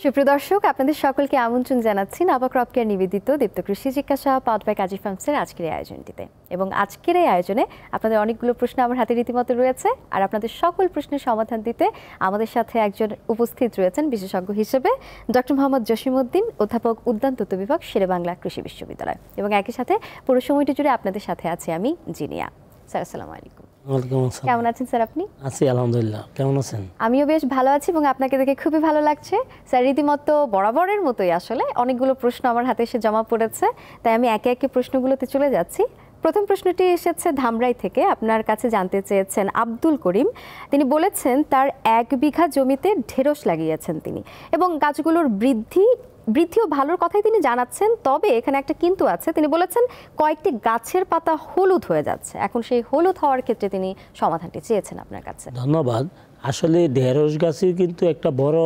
সুপ্রিয় দর্শক, আপনাদের সকলকে আমন্ত্রণ জানাচ্ছি নাবা ক্রপ কেয়ার নিবেদিত দীপ্ত কৃষি জিজ্ঞাসা পাওয়ার্ড বাই কাজী ফার্মসের আজকের এই আয়োজনটিতে। এবং আজকের এই আয়োজনে আপনাদের অনেকগুলো প্রশ্ন আমার হাতে রীতিমতো রয়েছে, আর আপনাদের সকল প্রশ্নের সমাধান দিতে আমাদের সাথে একজন উপস্থিত রয়েছেন বিশেষজ্ঞ হিসেবে ডক্টর মোহাম্মদ জসিমউদ্দিন, অধ্যাপক উদ্যান তত্ত্ব বিভাগ, শেরেবাংলা কৃষি বিশ্ববিদ্যালয়। এবং একই সাথে পুরো সময়টি জুড়ে আপনাদের সাথে আছি আমি জিনিয়া। স্যার, আসসালামু আলাইকুম। কেমন আছেন স্যার? আপনি? আছি আলহামদুলিল্লাহ। কেমন আছেন? আমিও বেশ ভালো আছি এবং আপনাকে দেখে খুবই ভালো লাগছে। স্যার, রীতিমতো বরাবরের মতোই আসলে অনেকগুলো প্রশ্ন আমার হাতে এসে জমা পড়েছে, তাই আমি একে একে প্রশ্নগুলোতে চলে যাচ্ছি। প্রথম প্রশ্নটি এসেছে ধামরাই থেকে। আপনার কাছে জানতে চেয়েছেন আব্দুল করিম। তিনি বলেছেন তার 1 বিঘা জমিতে ঢেঁড়স লাগিয়েছেন তিনি, এবং গাছগুলোর বৃদ্ধিও ভালোর কথাই তিনি জানাচ্ছেন। তবে এখানে একটা কিন্তু আছে। তিনি বলেছেন কয়েকটি গাছের পাতা হলুদ হয়ে যাচ্ছে। এখন সেই হলুদ হওয়ার ক্ষেত্রে তিনি সমাধানটি চেয়েছেন আপনার কাছে। ধন্যবাদ। আসলে ঢেঁড়স গাছের কিন্তু একটা বড়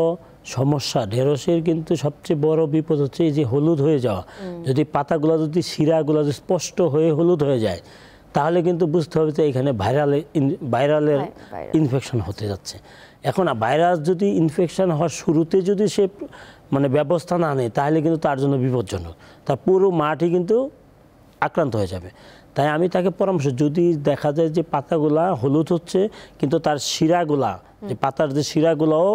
সমস্যা, ঢেঁড়সের কিন্তু সবচেয়ে বড় বিপদ হচ্ছে এই যে হলুদ হয়ে যাওয়া। যদি পাতাগুলো যদি শিরাগুলো যদি স্পষ্ট হয়ে হলুদ হয়ে যায়, তাহলে কিন্তু বুঝতে হবে যে এখানে ভাইরালের ইনফেকশন হতে যাচ্ছে। এখন ভাইরাস যদি ইনফেকশন হওয়ার শুরুতে যদি সে ব্যবস্থা না নেয়, তাহলে কিন্তু তার জন্য বিপজ্জনক। তার পুরো মাটি কিন্তু আক্রান্ত হয়ে যাবে। তাই আমি তাকে পরামর্শ, যদি দেখা যায় যে পাতাগুলা হলুদ হচ্ছে কিন্তু তার শিরাগুলা, যে পাতার যে শিরাগুলোও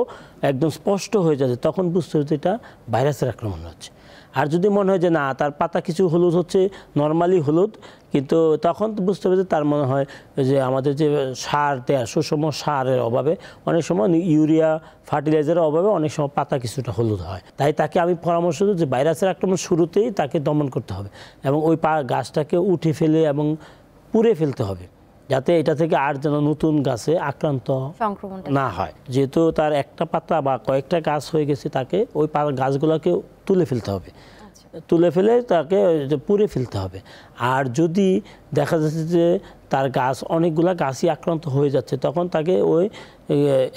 একদম স্পষ্ট হয়ে যাচ্ছে, তখন বুঝতে হবে এটা ভাইরাসের আক্রমণ হচ্ছে। আর যদি মনে হয় যে না, তার পাতা কিছু হলুদ হচ্ছে, নর্মালি হলুদ, কিন্তু তখন তো বুঝতে হবে যে তার মনে হয় যে আমাদের যে সার দেয়া, সুষম সারের অভাবে, অনেক সময় ইউরিয়া ফার্টিলাইজারের অভাবে অনেক সময় পাতা কিছুটা হলুদ হয়। তাই তাকে আমি পরামর্শ দিই যে ভাইরাসের আক্রমণ শুরুতেই তাকে দমন করতে হবে, এবং ওই গাছটাকে উঠে ফেলে এবং পুড়ে ফেলতে হবে, যাতে এটা থেকে আর যেন নতুন গাছে আক্রান্ত না হয়। যেহেতু তার একটা পাতা বা কয়েকটা গাছ হয়ে গেছে, তাকে ওই গাছগুলোকে তুলে ফেলতে হবে, তুলে ফেলে তাকে পুড়ে ফেলতে হবে। আর যদি দেখা যাচ্ছে যে তার গাছ অনেকগুলা গাছই আক্রান্ত হয়ে যাচ্ছে, তখন তাকে ওই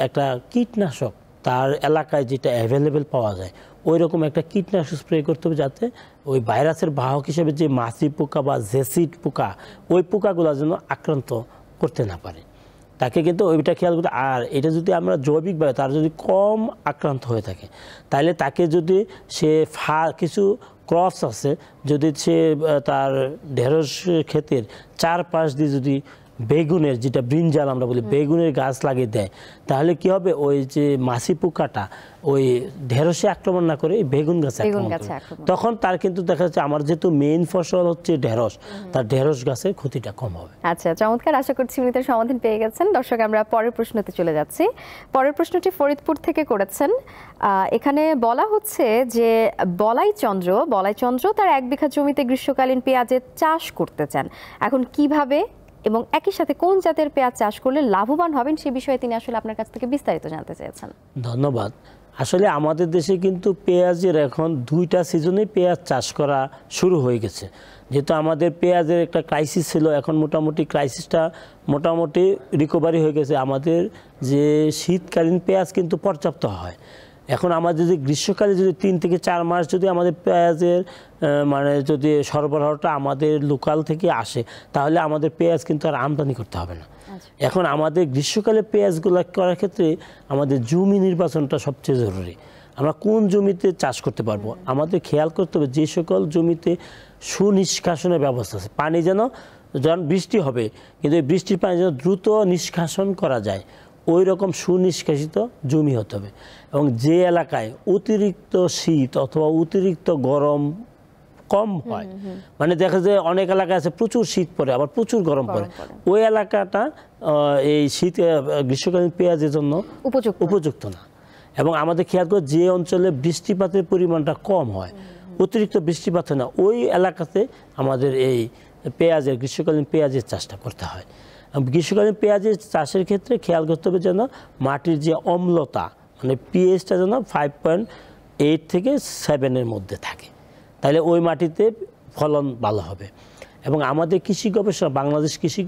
একটা কীটনাশক তার এলাকায় যেটা অ্যাভেলেবেল পাওয়া যায়, ওই রকম একটা কীটনাশক স্প্রে করতে হবে, যাতে ওই ভাইরাসের বাহক হিসেবে যে মাছি পোকা বা জেসিড পোকা, ওই পোকাগুলো যেন আক্রান্ত করতে না পারে। তাকে কিন্তু ওইটা খেয়াল করতে। আর এটা যদি আমরা জৈবিকভাবে তার যদি কম আক্রান্ত হয়ে থাকে, তাহলে তাকে যদি সে কিছু ক্রপস আছে, যদি সে তার ঢেঁড়স ক্ষেতের চারপাশ দিয়ে যদি বেগুনের, যেটা ব্রিঞ্জাল আমরা বলি, বেগুনের গাছ লাগিয়ে দেয়, তাহলে কি হবে, ওই যে মাছি পোকাটা ওই ঢেঁড়সে আক্রমণ না করে বেগুন গাছে আক্রমণ করে। তখন তার কিন্তু দেখা যাচ্ছে আমার যেহেতু মেইন ফসল হচ্ছে ঢেঁড়স, তার ঢেঁড়স গাছের ক্ষতিটা কম হবে। আচ্ছা, চমৎকার। আশা করছি উনি তার সমাধান পেয়ে গেছেন। দর্শক, আমরা পরের প্রশ্নতে চলে যাচ্ছি। পরের প্রশ্নটি ফরিদপুর থেকে করেছেন। এখানে বলা হচ্ছে যে বলাই চন্দ্র তার 1 বিঘা জমিতে গ্রীষ্মকালীন পেঁয়াজের চাষ করতে চান। এখন কিভাবে এবং একই সাথে কোন জাতের পেঁয়াজ চাষ করলে লাভবান হবেন, সে বিষয়ে তিনি আসলে আপনার কাছ থেকে বিস্তারিত জানতে চেয়েছেন। ধন্যবাদ। আসলে আমাদের দেশে কিন্তু পেঁয়াজের এখন 2টা সিজনে পেঁয়াজ চাষ করা শুরু হয়ে গেছে। যেহেতু আমাদের পেঁয়াজের একটা ক্রাইসিস ছিল, এখন মোটামুটি ক্রাইসিসটা মোটামুটি রিকভারি হয়ে গেছে। আমাদের যে শীতকালীন পেঁয়াজ কিন্তু পর্যাপ্ত হয়। এখন আমাদের যদি গ্রীষ্মকালে যদি 3 থেকে 4 মাস যদি আমাদের পেঁয়াজের যদি সরবরাহটা আমাদের লোকাল থেকে আসে, তাহলে আমাদের পেঁয়াজ কিন্তু আর আমদানি করতে হবে না। এখন আমাদের গ্রীষ্মকালে পেঁয়াজগুলো করার ক্ষেত্রে আমাদের জমি নির্বাচনটা সবচেয়ে জরুরি। আমরা কোন জমিতে চাষ করতে পারবো, আমাদের খেয়াল করতে হবে যে সকল জমিতে সুনিষ্কাশনের ব্যবস্থা আছে, পানি যেন বৃষ্টি হবে কিন্তু এই বৃষ্টির পানি যেন দ্রুত নিষ্কাশন করা যায়, ওই রকম সুনিষ্কাশিত জমি হতে হবে। এবং যে এলাকায় অতিরিক্ত শীত অথবা অতিরিক্ত গরম কম হয়, দেখা যায় অনেক এলাকা আছে প্রচুর শীত পড়ে আবার প্রচুর গরম পড়ে, ওই এলাকাটা এই গ্রীষ্মকালীন পেঁয়াজের জন্য উপযুক্ত না। এবং আমাদের খেয়াল করে যে অঞ্চলে বৃষ্টিপাতের পরিমাণটা কম হয়, অতিরিক্ত বৃষ্টিপাত হয় না, ওই এলাকাতে আমাদের এই গ্রীষ্মকালীন পেঁয়াজের চাষটা করতে হয়। গ্রীষ্মকালীন পেঁয়াজের চাষের ক্ষেত্রে খেয়াল করতে হবে যেন মাটির যে অম্লতা, পিএইচটা যেন 5.8 থেকে 7-এর মধ্যে থাকে, তাহলে ওই মাটিতে ফলন ভালো হবে। এবং আমাদের কৃষি গবেষণা, বাংলাদেশ কৃষি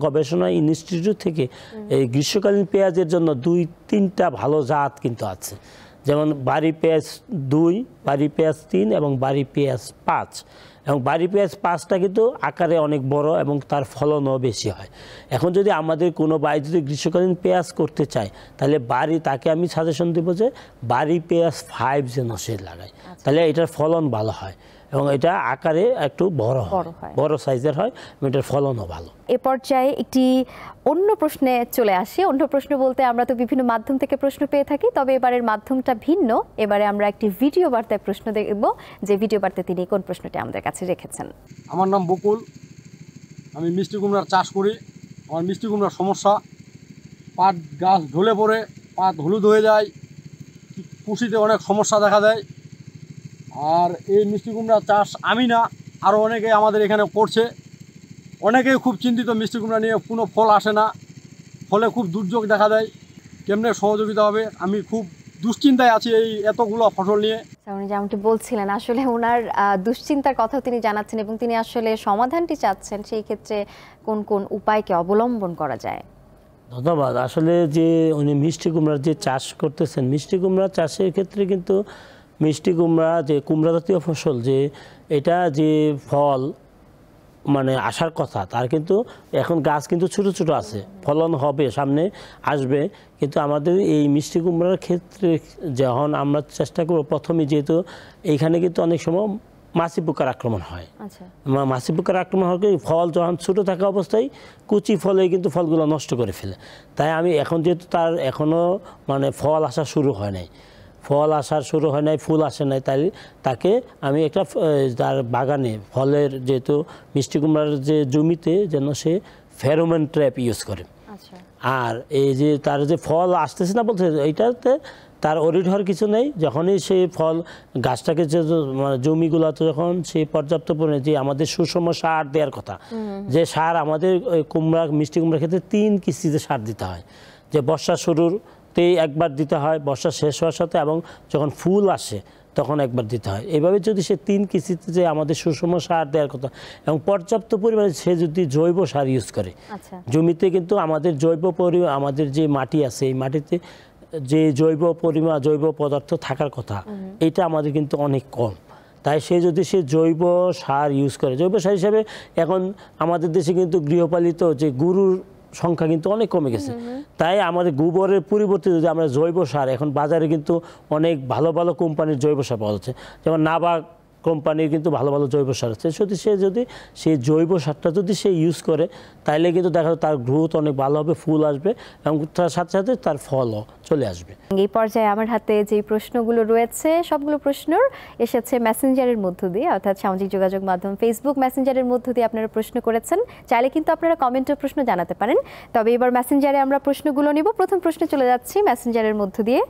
গবেষণা ইনস্টিটিউট থেকে এই গ্রীষ্মকালীন পেঁয়াজের জন্য 2-3টা ভালো জাত কিন্তু আছে, যেমন বাড়ি পেঁয়াজ 2, বাড়ি পেঁয়াজ 3 এবং বাড়ি পেঁয়াজ 5। এবং বাড়ি পেঁয়াজ পাঁচটা কিন্তু আকারে অনেক বড় এবং তার ফলনও বেশি হয়। এখন যদি আমাদের কোনো ভাই যদি গ্রীষ্মকালীন পেঁয়াজ করতে চায় তাহলে তাকে আমি সাজেশন দেবো যে বাড়ি পেঁয়াজ 5 যেন সে লাগায়, তাহলে এটার ফলন ভালো হয় এবং এটা আকারে একটু বড় সাইজের হয় এবং এটার ফলনও ভালো। এ পর্যায়ে একটি অন্য প্রশ্নে চলে আসি। অন্য প্রশ্ন বলতে আমরা তো বিভিন্ন মাধ্যম থেকে প্রশ্ন পেয়ে থাকি, তবে এবারের মাধ্যমটা ভিন্ন। এবারে আমরা একটি ভিডিও বার্তায় প্রশ্ন দেখব, যে ভিডিও বার্তায় তিনি কোন প্রশ্নটি আমাদের কাছে রেখেছেন। আমার নাম বকুল, আমি মিষ্টি কুমড়ার চাষ করি। আমার মিষ্টি কুমড়ার সমস্যা, পাট গাছ ঢলে পড়ে পাট হলুদ হয়ে যায়, কুশিতে অনেক সমস্যা দেখা দেয়। আর এই মিষ্টি কুমড়া চাষ আমি না, আরও অনেকে আমাদের এখানে করছে। অনেকেই খুব চিন্তিত মিষ্টি কুমড়া নিয়ে, কোনো ফল আসে না, ফলে খুব দুর্যোগ দেখা দেয়। কেমনে সহযোগিতা হবে, আমি খুব দুশ্চিন্তায় আছি এই এতগুলো ফসল নিয়ে। উনি যেমনটি বলছিলেন, আসলে ওনার দুশ্চিন্তার কথাও তিনি জানাচ্ছেন এবং তিনি আসলে সমাধানটি চাচ্ছেন, সেই ক্ষেত্রে কোন কোন উপায়কে অবলম্বন করা যায়। ধন্যবাদ। আসলে যে উনি মিষ্টি কুমড়ার যে চাষ করতেছেন, মিষ্টি কুমড়া চাষের ক্ষেত্রে কিন্তু মিষ্টি কুমড়া যে কুমড়া জাতীয় ফসল, যে এটা যে ফল মানে আসার কথা, তার কিন্তু এখন গাছ কিন্তু ছোট ছোট আছে, ফলন হবে, সামনে আসবে। কিন্তু আমাদের এই মিষ্টি কুমড়ার ক্ষেত্রে যখন আমরা চেষ্টা করব, প্রথমে যেহেতু এইখানে কিন্তু অনেক সময় মাছি পোকার আক্রমণ হয়, মাছি পোকার আক্রমণ হওয়ার ফল যখন ছোটো থাকা অবস্থায় কুচি ফলে কিন্তু ফলগুলো নষ্ট করে ফেলে। তাই আমি এখন যেহেতু তার এখনও মানে ফল আসা শুরু হয় নাই, ফুল আসে নাই, তাই তাকে আমি একটা তার বাগানে ফলের যেহেতু মিষ্টি কুমড়ার যে জমিতে যেন সে ফেরোমন ট্র্যাপ ইউজ করে। আর এই যে তার যে ফল আসতেছে না বলছে, এইটাতে তার অরিড হওয়ার কিছু নেই। যখনই সেই ফল গাছটাকে যে জমিগুলোতে যখন সেই পর্যাপ্ত পরিমাণে যে আমাদের সুষম সার দেওয়ার কথা, যে সার আমাদের মিষ্টি কুমড়ার ক্ষেত্রে 3 কিস্তিতে সার দিতে হয়। যে বর্ষা শুরুতেই একবার দিতে হয়, বর্ষা শেষ হওয়ার সাথে, এবং যখন ফুল আসে তখন একবার দিতে হয়। এভাবে যদি সে 3 কিস্তিতে যে আমাদের সুষম সার দেওয়ার কথা এবং পর্যাপ্ত পরিমাণে সে যদি জৈব সার ইউজ করে, জমিতে কিন্তু আমাদের আমাদের যে মাটি আছে, এই মাটিতে যে জৈব পদার্থ থাকার কথা, এটা আমাদের কিন্তু অনেক কম। তাই সে যদি জৈব সার ইউজ করে, জৈব সার হিসাবে এখন আমাদের দেশে কিন্তু গৃহপালিত যে গরুর সংখ্যা কিন্তু অনেক কমে গেছে। তাই আমাদের গোবরের পরিবর্তে যদি আমরা জৈব সার, এখন বাজারে কিন্তু অনেক ভালো ভালো কোম্পানির জৈব সার পাওয়া যাচ্ছে, যেমন নাবাক কোম্পানির কিন্তু ভালো ভালো জৈব সার আছে। যদি সেই জৈব সারটা যদি সে ইউজ করে, তাইলে কিন্তু দেখা যায় তার গ্রোথ অনেক ভালো হবে, ফুল আসবে এবং তার সাথে সাথে তার ফলও চলে আসবে। এই পর্যায়ে আমার হাতে যে প্রশ্নগুলো রয়েছে, সবগুলো প্রশ্নর এসেছে মেসেঞ্জারের মধ্য দিয়ে, অর্থাৎ সামাজিক যোগাযোগ মাধ্যম ফেসবুক মেসেঞ্জারের মধ্য দিয়ে আপনারা প্রশ্ন করেছেন। চাইলে কিন্তু আপনারা কমেন্টে প্রশ্ন জানাতে পারেন, তবে এবার মেসেঞ্জারে আমরা প্রশ্নগুলো নিব। প্রথম প্রশ্নে চলে যাচ্ছি মেসেঞ্জারের মধ্য দিয়ে।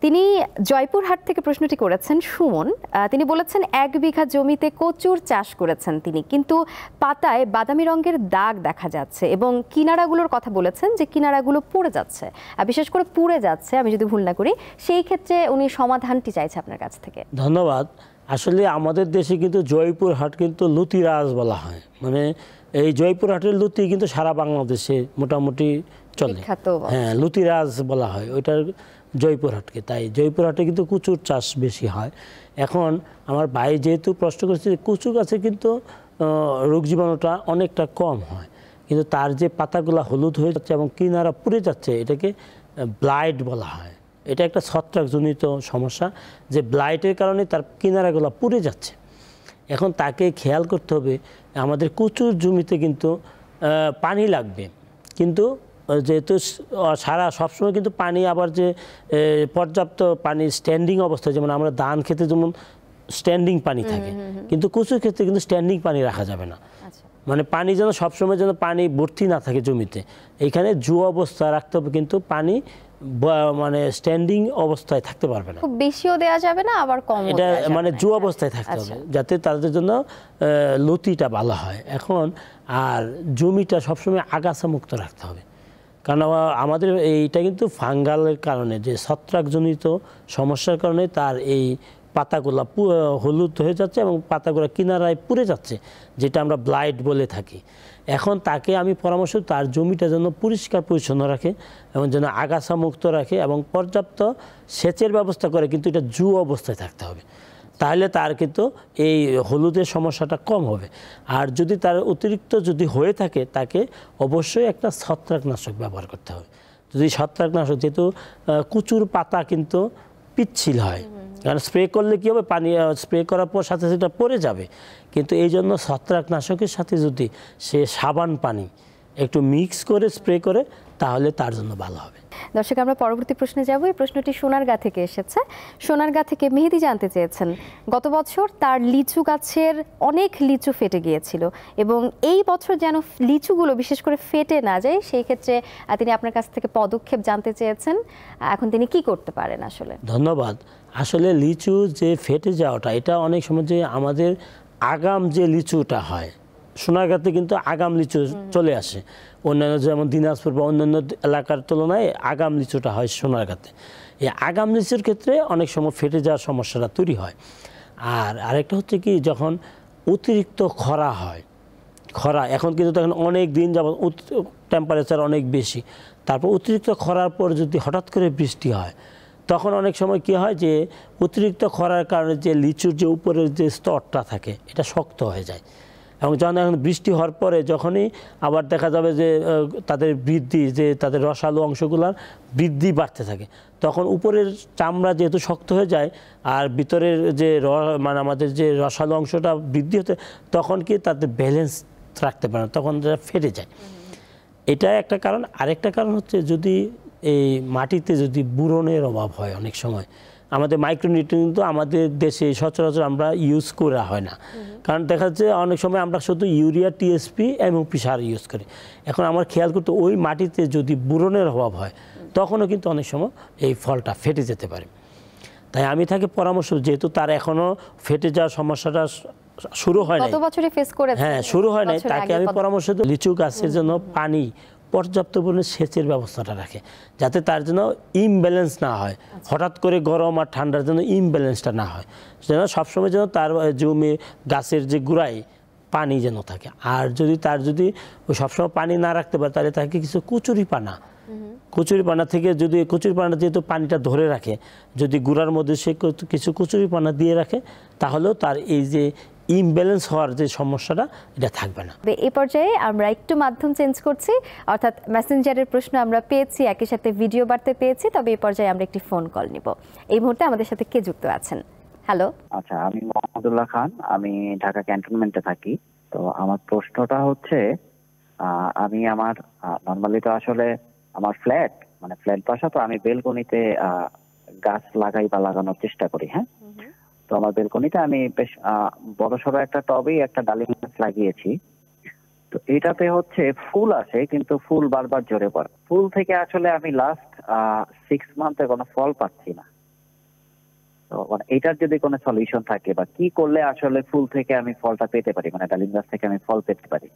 তিনি জয়পুরহাট থেকে প্রশ্নটি করেছেন সুমন। তিনি বলেছেন 1 বিঘা জমিতে কচুর চাষ করেছেন তিনি, কিন্তু পাতায় বাদামি রঙের দাগ দেখা যাচ্ছে এবং কিনারাগুলোর কথা বলেছেন যে কিনারাগুলো পুড়ে যাচ্ছে, বিশেষ করে পুড়ে যাচ্ছে, আমি যদি ভুল না করি। সেই ক্ষেত্রে উনি সমাধানটি চাইছে আপনার কাছ থেকে। ধন্যবাদ। আসলে আমাদের দেশে কিন্তু জয়পুরহাট কিন্তু লুতিরাজ বলা হয়, মানে এই জয়পুরহাটের লুতি কিন্তু সারা বাংলাদেশে মোটামুটি চলে। হ্যাঁ, লুতিরাজ বলা হয় ওইটার জয়পুরহাটকে। তাই জয়পুরহাটে কিন্তু কচুর চাষ বেশি হয়। এখন আমার ভাই যেহেতু প্রশ্ন করছে, কচু গাছে কিন্তু রোগ জীবাণুটা অনেকটা কম হয়, কিন্তু তার যে পাতাগুলো হলুদ হয়ে যাচ্ছে এবং কিনারা পুড়ে যাচ্ছে, এটাকে ব্লাইট বলা হয়। এটা একটা ছত্রাকজনিত সমস্যা, যে ব্লাইটের কারণে তার কিনারাগুলো পুড়ে যাচ্ছে। এখন তাকে খেয়াল করতে হবে, আমাদের কচুর জমিতে কিন্তু পানি লাগবে, কিন্তু যেহেতু সবসময় কিন্তু পানি, আবার যে পর্যাপ্ত পানি স্ট্যান্ডিং অবস্থায়, যেমন আমরা ধান খেতে যেমন স্ট্যান্ডিং পানি থাকে, কিন্তু কচুর ক্ষেত্রে কিন্তু স্ট্যান্ডিং পানি রাখা যাবে না। মানে পানি যেন সবসময় যেন পানি ভর্তি না থাকে জমিতে, এইখানে জু অবস্থা রাখতে হবে, কিন্তু পানি মানে স্ট্যান্ডিং অবস্থায় থাকতে পারবে না, খুব বেশিও দেওয়া যাবে না, আবার কম, এটা মানে জু অবস্থায় থাকতে হবে, যাতে তাদের জন্য লতিটা ভালো হয়। এখন আর জমিটা সবসময় আগাছা মুক্ত রাখতে হবে, কারণ আমাদের এইটা কিন্তু ফাঙ্গালের কারণে, যে ছত্রাকজনিত সমস্যার কারণে তার এই পাতাগুলা হলুদ হয়ে যাচ্ছে এবং পাতাগুলো কিনারায় পুড়ে যাচ্ছে, যেটা আমরা ব্লাইট বলে থাকি। এখন তাকে আমি পরামর্শ, তার জমিটা যেন পরিষ্কার পরিচ্ছন্ন রাখে এবং যেন আগাছা মুক্ত রাখে এবং পর্যাপ্ত সেচের ব্যবস্থা করে, কিন্তু এটা জু অবস্থায় থাকতে হবে। তাহলে তার কিন্তু এই হলুদের সমস্যাটা কম হবে। আর যদি তার অতিরিক্ত যদি হয়ে থাকে তাকে অবশ্যই একটা ছত্রাকনাশক ব্যবহার করতে হবে। যদি ছত্রাকনাশক, যেহেতু কুচুর পাতা কিন্তু পিচ্ছিল হয়, কারণ স্প্রে করলে কী হবে, পানি স্প্রে করার পর সাথে সেটা পড়ে যাবে, কিন্তু এই জন্য ছত্রাকনাশকের সাথে যদি সে সাবান পানি একটু মিক্স করে স্প্রে করে তাহলে তার জন্য ভালো হবে। দর্শক, আমরা পরবর্তী প্রশ্নে যাব। এই প্রশ্নটি সোনারগাঁ থেকে এসেছে। সোনারগাঁ থেকে মেহেদি জানতে চেয়েছেন, গত বছর তার লিচু গাছের অনেক লিচু ফেটে গিয়েছিল এবং এই বছর যেন লিচুগুলো বিশেষ করে ফেটে না যায়, সেই ক্ষেত্রে তিনি আপনার কাছ থেকে পদক্ষেপ জানতে চেয়েছেন। এখন তিনি কি করতে পারেন আসলে? ধন্যবাদ। আসলে লিচু যে ফেটে যাওয়াটা, এটা অনেক সময় যে আমাদের আগাম যে লিচুটা হয়, সোনারগাঁতে কিন্তু আগাম লিচু চলে আসে, অন্যান্য যেমন দিনাজপুর বা অন্যান্য এলাকার তুলনায় আগাম লিচুটা হয় সোনারগাঁতে। এই আগাম লিচুর ক্ষেত্রে অনেক সময় ফেটে যাওয়ার সমস্যাটা তৈরি হয়। আর আরেকটা হচ্ছে কি, যখন অতিরিক্ত খরা হয়, খরা এখন কিন্তু তখন অনেক দিন যাবত টেম্পারেচার অনেক বেশি, তারপর অতিরিক্ত খরার পর যদি হঠাৎ করে বৃষ্টি হয়, তখন অনেক সময় কী হয় যে অতিরিক্ত খরার কারণে যে লিচুর যে উপরের যে স্তরটা থাকে এটা শক্ত হয়ে যায়, এবং যখন এখন বৃষ্টি হওয়ার পরে যখনই আবার দেখা যাবে যে তাদের বৃদ্ধি, যে তাদের রসালো অংশগুলোর বৃদ্ধি বাড়তে থাকে, তখন উপরের চামড়া যেহেতু শক্ত হয়ে যায় আর ভিতরের যে মানে আমাদের যে রসালো অংশটা বৃদ্ধি হতে, তখন কি তাদের ব্যালেন্স রাখতে পারে না, তখন তারা ফেটে যায়। এটা একটা কারণ। আরেকটা কারণ হচ্ছে যদি এই মাটিতে যদি বুরনের অভাব হয়, অনেক সময় আমাদের মাইক্রোনিউট্রিয়েন্ট কিন্তু আমাদের দেশে সচরাচর আমরা ইউজ করা হয় না, কারণ দেখা যাচ্ছে অনেক সময় আমরা শুধু ইউরিয়া, টিএসপি এবং সার ইউজ করি। এখন আমার খেয়াল করতে, ওই মাটিতে যদি বুরনের অভাব হয় তখনও কিন্তু অনেক সময় এই ফলটা ফেটে যেতে পারে। তাই আমি তাকে পরামর্শ, যেহেতু তার এখনও ফেটে যাওয়ার সমস্যাটা শুরু হয় নাই, হ্যাঁ শুরু হয় নাই, তাকে আমি পরামর্শ দিই লিচু গাছের জন্য পানি পর্যাপ্ত পরিমাণে সেচের ব্যবস্থাটা রাখে, যাতে তার জন্য ইমব্যালেন্স না হয়, হঠাৎ করে গরম আর ঠান্ডার জন্য ইমব্যালেন্সটা না হয়, যেন সবসময় যেন তার জমি গাছের যে গোড়ায় পানি যেন থাকে। আর যদি তার যদি ওই সবসময় পানি না রাখতে পারে, তাহলে তাকে কিছু কচুরিপানা থেকে, যদি কচুরিপানা যেহেতু পানিটা ধরে রাখে, যদি গুঁড়ার মধ্যে সে কিছু কচুরিপানা দিয়ে রাখে, তাহলেও তার এই যে ইমব্যালেন্স হওয়ার যে সমস্যাটা এটা থাকবে না। এই পর্যায়ে আমরা একটু মাধ্যম চেঞ্জ করছি, অর্থাৎ মেসেঞ্জারের প্রশ্ন আমরা পেয়েছি, একই সাথে ভিডিও বার্তা পেয়েছি, তবে এই পর্যায়ে আমরা একটি ফোন কল নিব। এই মুহূর্তে আমাদের সাথে কে যুক্ত আছেন? হ্যালো। আচ্ছা, আমি মোহাম্মদুল্লাহ খান, আমি ঢাকা ক্যান্টনমেন্টে থাকি। তো আমার প্রশ্নটা হচ্ছে, আমি আমার নর্মালি তো আসলে আমার ফ্ল্যাট বাসা, তো আমি বেলকনিতে গাছ লাগাই বা লাগানোর চেষ্টা করি। হ্যাঁ, তো আমার বেলকনিতে আমি বেশ বড়সড় একটা টবেই একটা ডালিম গাছ লাগিয়েছি। তো এটাতে হচ্ছে ফুল আসে, কিন্তু ফুল বারবার ঝরে পড়ে। ফুল থেকে আসলে আমি লাস্ট 6 মান্থে কোনো ফল পাচ্ছি না। তো এটার যদি কোনো সলিউশন থাকে, বা কি করলে আসলে ফুল থেকে আমি ফলটা পেতে পারি, মানে ডালিম গাছ থেকে আমি ফল পেতে পারি।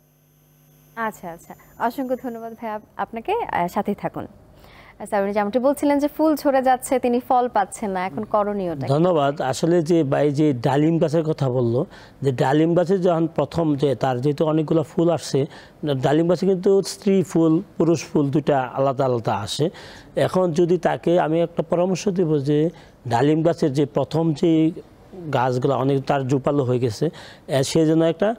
আচ্ছা, অসংখ্য ধন্যবাদ ভাই আপনাকে, সাথেই থাকুন। স্যার, যেমনটি বলছিলেন যে ফুল ঝরে যাচ্ছে, তিনি ফল পাচ্ছেন না, এখন করণীয়টা? ধন্যবাদ। আসলে যে ভাই যে ডালিম গাছের কথা বললো, যে ডালিম গাছের যখন প্রথম যে তার যেহেতু অনেকগুলো ফুল আসছে, ডালিম গাছে কিন্তু স্ত্রী ফুল পুরুষ ফুল দুইটা আলাদা আলাদা আসে। এখন যদি তাকে আমি একটা পরামর্শ দেব যে ডালিম গাছের যে প্রথম যে গাছগুলো অনেক তার জোপালো হয়ে গেছে, সেই জন্য একটা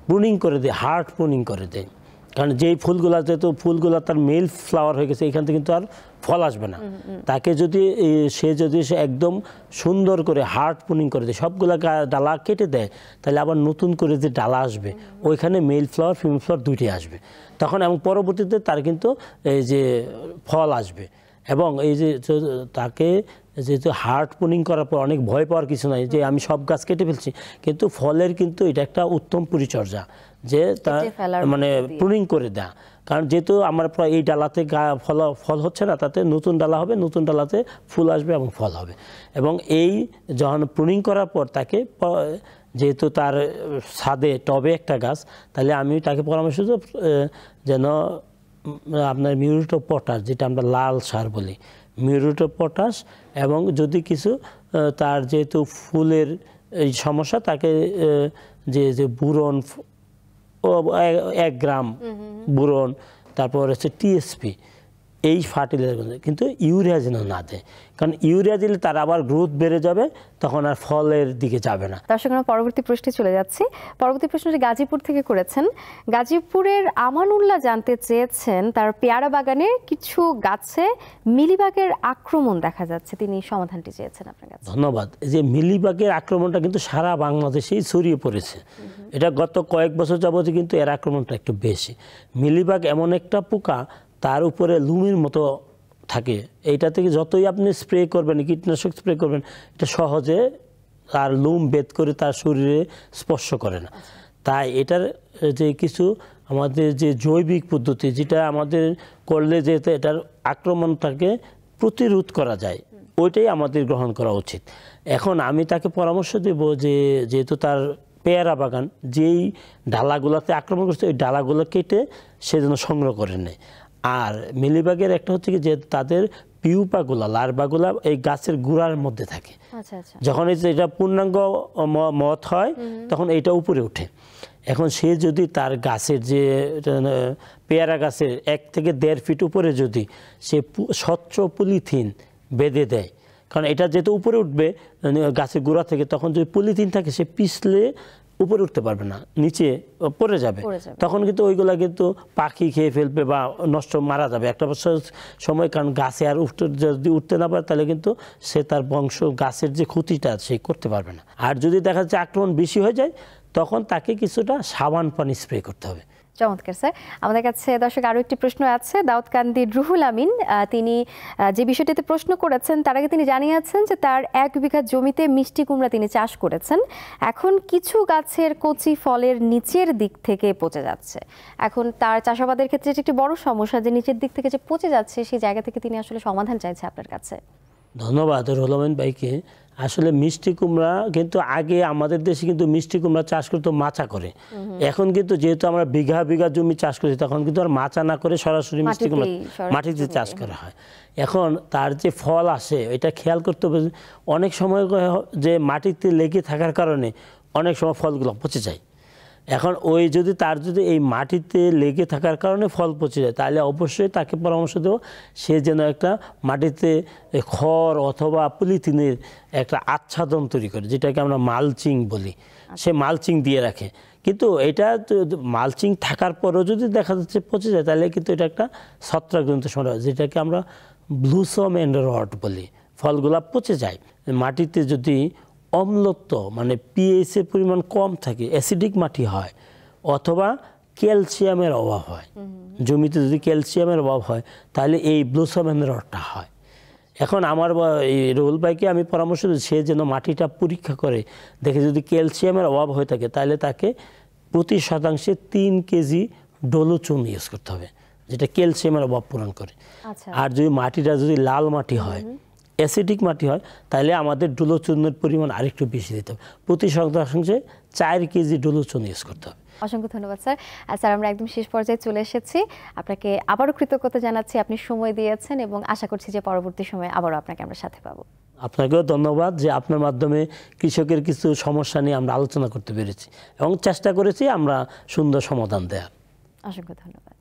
প্রুনিং করে দেয়, হার্ড প্রুনিং করে দেয়, কারণ যেই ফুলগুলা, যেহেতু ফুলগুলা তার মেল ফ্লাওয়ার হয়ে গেছে, এখান থেকে কিন্তু আর ফল আসবে না। তাকে যদি সে একদম সুন্দর করে হার্ড প্রুনিং করে দেয়, সবগুলা ডালা কেটে দেয়, তাহলে আবার নতুন করে যে ডালা আসবে, ওইখানে মেল ফ্লাওয়ার ফিমেল ফ্লাওয়ার দুইটাই আসবে তখন, এবং পরবর্তীতে তার কিন্তু এই যে ফল আসবে। এবং এই যে তাকে যেহেতু হার্ড প্রুনিং করার পর অনেক ভয় পাওয়ার কিছু নাই যে আমি সব গাছ কেটে ফেলছি, কিন্তু ফলের কিন্তু এটা একটা উত্তম পরিচর্যা যে তার মানে প্রুনিং করে দেয়া, কারণ যেহেতু আমার এই ডালাতে ফল হচ্ছে না, তাতে নতুন ডালা হবে, নতুন ডালাতে ফুল আসবে এবং ফল হবে। এবং এই যখন প্রুনিং করার পর তাকে, যেহেতু তার ছাদে টবে একটা গাছ, তাহলে আমি তাকে পরামর্শ দেব যেন আপনার মিউরেট অফ পটাশ, যেটা আমরা লাল সার বলি, মিউরেট অফ পটাশ, এবং যদি কিছু তার যেহেতু ফুলের এই সমস্যা, তাকে যে বুরন 1 গ্রাম বুরন, তারপর হচ্ছে টিএসপি এই ফার্টিলাইজার, কিন্তু ইউরিয়া যেন না দেয়, কারণ ইউরিয়া দিলে তার আবার গ্রোথ বেড়ে যাবে, তখন আর ফলের দিকে যাবে না। দর্শক, আমরা পরবর্তী প্রশ্নে চলে যাচ্ছি। পরবর্তী প্রশ্নটি গাজীপুর থেকে করেছেন। গাজীপুরের আমানুল্লাহ জানতে চেয়েছেন তার পেয়ারা বাগানের কিছু গাছে মিলিবাগের আক্রমণ দেখা যাচ্ছে, তিনি সমাধানটি চেয়েছেন আপনার কাছে। ধন্যবাদ। এই যে মিলিবাগের আক্রমণটা কিন্তু সারা বাংলাদেশেই ছড়িয়ে পড়েছে, এটা গত কয়েক বছর যাবত কিন্তু এর আক্রমণটা একটু বেশি। মিলিবাগ এমন একটা পোকা, তার উপরে লুমির মতো থাকে, এইটা থেকে যতই আপনি স্প্রে করবেন, কীটনাশক স্প্রে করবেন, এটা সহজে তার লুম ভেদ করে তার শরীরে স্পর্শ করে না। তাই এটার যে কিছু আমাদের যে জৈবিক পদ্ধতি, যেটা আমাদের করলে যে এটার আক্রমণটাকে প্রতিরোধ করা যায়, ওইটাই আমাদের গ্রহণ করা উচিত। এখন আমি তাকে পরামর্শ দেব যে যেহেতু তার পেয়ারা বাগান যেই ডালাগুলোতে আক্রমণ করছে, ওই ডালাগুলো কেটে সে যেন সংগ্রহ করে নেয়। আর মিলিবাগের একটা হচ্ছে কি যে তাদের পিউপাগুলা, লার্ভাগুলা এই গাছের গুড়ার মধ্যে থাকে। যখন এটা পূর্ণাঙ্গ মত হয় তখন এইটা উপরে ওঠে। এখন সে যদি তার গাছের যে পেয়ারা গাছের 1 থেকে 1.5 ফিট উপরে যদি সে স্বচ্ছ পলিথিন বেঁধে দেয়, কারণ এটা যেহেতু উপরে উঠবে গাছের গোড়া থেকে, তখন যদি পলিথিন থাকে সে পিছলে উপরে উঠতে পারবে না, নিচে পড়ে যাবে, তখন কিন্তু ওইগুলা কিন্তু পাখি খেয়ে ফেলবে বা নষ্ট মারা যাবে একটা বছর সময়। কারণ গাছে আর যদি উঠতে না পারে তাহলে কিন্তু সে তার বংশ গাছের যে ক্ষতিটা সে করতে পারবে না। আর যদি দেখা যাচ্ছে আক্রমণ বেশি হয়ে যায়, তখন তাকে কিছুটা সাবান পানি স্প্রে করতে হবে। চমৎকার স্যার। আমাদের কাছে দর্শক আরও একটি প্রশ্ন আছে। দাউদকান্দির রুহুল আমিন তিনি যে বিষয়টিতে প্রশ্ন করেছেন, তার আগে তিনি জানিয়েছেন যে তার 1 বিঘা জমিতে মিষ্টি কুমড়া তিনি চাষ করেছেন। এখন কিছু গাছের কচি ফলের নিচের দিক থেকে পচে যাচ্ছে। এখন তার চাষাবাদের ক্ষেত্রে এটি একটি বড় সমস্যা যে নিচের দিক থেকে যে পচে যাচ্ছে, সেই জায়গা থেকে তিনি আসলে সমাধান চাইছে আপনার কাছে। ধন্যবাদ রুহুল আমিন ভাইকে। আসলে মিষ্টি কুমড়া কিন্তু আগে আমাদের দেশে কিন্তু মিষ্টি কুমড়া চাষ করতো মাচা করে। এখন কিন্তু যেহেতু আমরা বিঘা বিঘা জমি চাষ করছি, তখন কিন্তু আর মাচা না করে সরাসরি মিষ্টি কুমড়া মাটিতে চাষ করা হয়। এখন তার যে ফল আসে এটা খেয়াল করতে হবে। অনেক সময় যে মাটিতে লেগে থাকার কারণে অনেক সময় ফলগুলো পচে যায়। এখন ওই যদি তার যদি এই মাটিতে লেগে থাকার কারণে ফল পচে যায়, তাহলে অবশ্যই তাকে পরামর্শ দেব সে যেন একটা মাটিতে খড় অথবা পলিথিনের একটা আচ্ছাদন তৈরি করে, যেটাকে আমরা মালচিং বলি, সে মালচিং দিয়ে রাখে। কিন্তু এটা মালচিং থাকার পরেও যদি দেখা যাচ্ছে পচে যায়, তাহলে কিন্তু এটা একটা ছত্রাকজনিত সমস্যা, যেটাকে আমরা ব্লুসম এন্ড রট বলি। ফলগুলা পচে যায়। মাটিতে যদি অম্লত্ব মানে পিএইচ এর পরিমাণ কম থাকে, অ্যাসিডিক মাটি হয়, অথবা ক্যালসিয়ামের অভাব হয়, জমিতে যদি ক্যালসিয়ামের অভাব হয়, তাহলে এই ব্লুসম এন্ড রটটা হয়। এখন আমার এই রুহুল ভাইকে আমি পরামর্শ দিই সে যেন মাটিটা পরীক্ষা করে দেখে, যদি ক্যালসিয়ামের অভাব হয়ে থাকে তাহলে তাকে প্রতি শতাংশে 3 কেজি ডোলোচুন ইউজ করতে হবে, যেটা ক্যালসিয়ামের অভাব পূরণ করে। আর যদি মাটিটা যদি লাল মাটি হয়, অ্যাসিডিক মাটি হয়, তাহলে আমাদের ডোলোচুনের পরিমাণ আরেকটু বেশি দিতে হবে, প্রতি শতাংশে 4 কেজি ডোলোচুন ইউজ করতে হবে। অসংখ্য ধন্যবাদ স্যার। স্যার, আমরা একদম শেষ পর্যায়ে চলে এসেছি। আপনাকে আবারও কৃতজ্ঞতা জানাচ্ছি, আপনি সময় দিয়েছেন এবং আশা করছি যে পরবর্তী সময়ে আবারও আপনাকে আমরা সাথে পাবো। আপনাকেও ধন্যবাদ যে আপনার মাধ্যমে কৃষকের কিছু সমস্যা নিয়ে আমরা আলোচনা করতে পেরেছি এবং চেষ্টা করেছি আমরা সুন্দর সমাধান দেওয়ার। অসংখ্য ধন্যবাদ।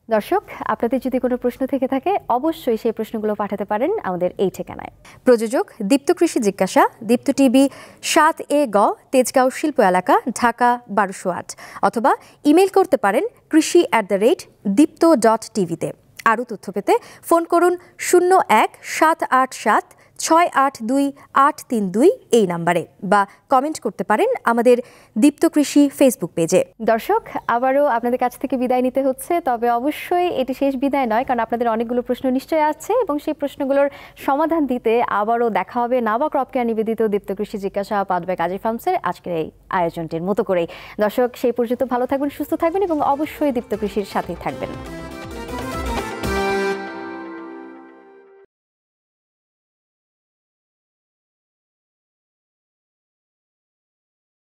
দর্শক, আপনাদের যদি কোনো প্রশ্ন থেকে থাকে অবশ্যই সেই প্রশ্নগুলো পাঠাতে পারেন আমাদের এই ঠিকানায়। প্রযোজক দীপ্ত কৃষি জিজ্ঞাসা, দীপ্ত টিভি 7A গ, তেজগাঁও শিল্প এলাকা, ঢাকা 1208, অথবা ইমেল করতে পারেন krishi@dipto.tv-তে। আরও তথ্য পেতে ফোন করুন 01-787-682-832 এই নাম্বারে, বা কমেন্ট করতে পারেন আমাদের দীপ্ত কৃষি ফেসবুক পেজে। দর্শক, আবারও আপনাদের কাছ থেকে বিদায় নিতে হচ্ছে, তবে অবশ্যই এটি শেষ বিদায় নয়, কারণ আপনাদের অনেকগুলো প্রশ্ন নিশ্চয়ই আছে এবং সেই প্রশ্নগুলোর সমাধান দিতে আবারও দেখা হবে নাবা ক্রপ কেয়ার নিবেদিত দীপ্ত কৃষি জিজ্ঞাসা পাদবে কাজী ফার্মসের আজকের এই আয়োজনটির মতো করেই। দর্শক, সেই পর্যন্ত ভালো থাকবেন, সুস্থ থাকবেন এবং অবশ্যই দীপ্ত কৃষির সাথেই থাকবেন।